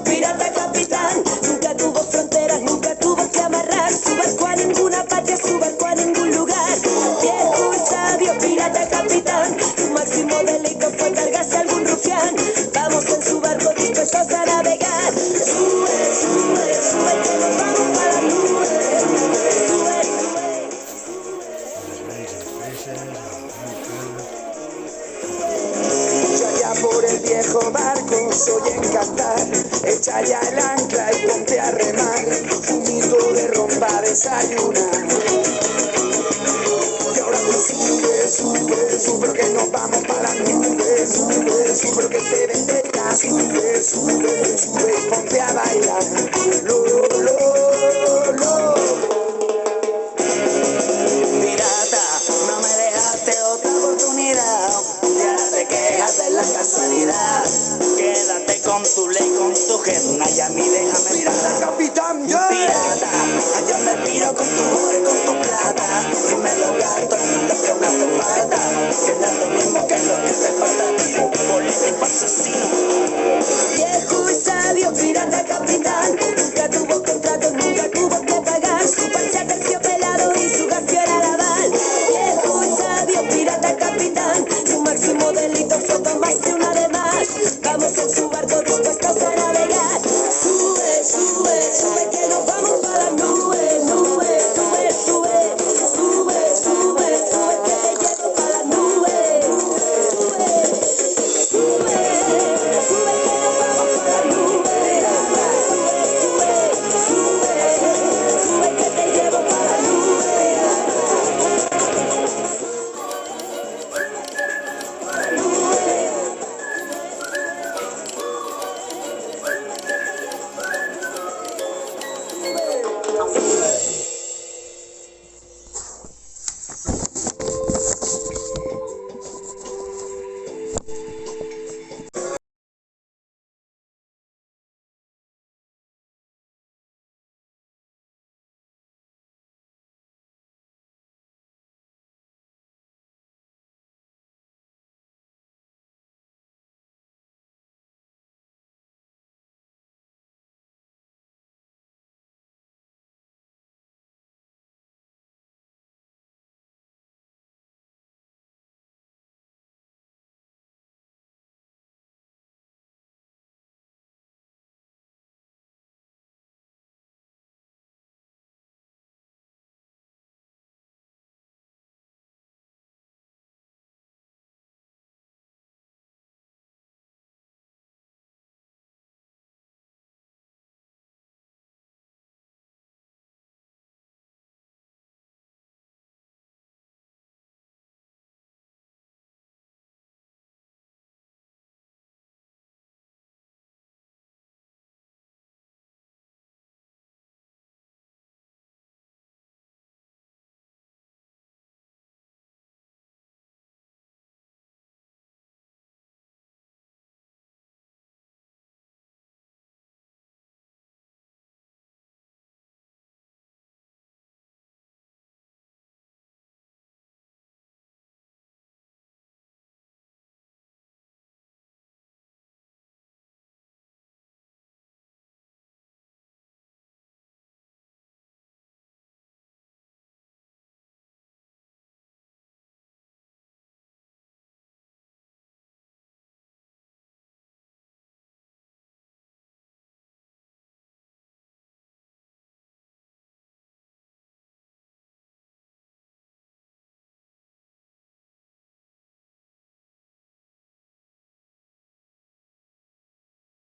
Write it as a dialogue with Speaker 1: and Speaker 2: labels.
Speaker 1: sabio, pirata capitán. Nunca tuvo fronteras, nunca tuvo que amarrar su barco a ninguna patria, su barco a ningún lugar. Viejo y sabio, pirata capitán. Su máximo delito fue cargarse a algún rufián. Vamos en su barco dispuestos a navegar. Sube, sube, sube, que nos vamos para las nubes. Sube, sube. Ya por el viejo barco soy encantar. Echa ya el ancla y ponte a remar. Fumito de rompa desayunar. Y ahora tú sube, sube, sube, que nos vamos para las nubes. Sube, sube, que se venderá. Sube, sube, sube y ponte a bailar. Lo, lo, lo. Pirata, no me dejaste otra oportunidad. Ya te quejas de la casualidad. Quédate con tu ley, con tu jerna y a mí déjame. Pirata, capitán, yeah. Pirata, yo me tiro con tu oro y con tu plata. Y me lo gasto en lo que me hace falta. Que no es lo mismo que lo que te falta a ti. Político asesino. Viejo y sabio, pirata capitán. Nunca tuvo contrato, nunca tuvo que pagar. Su pancha terciopelado y su garfio era lavar. Viejo y sabio, pirata capitán. Su máximo delito fue tomarse una de más. Vamos en su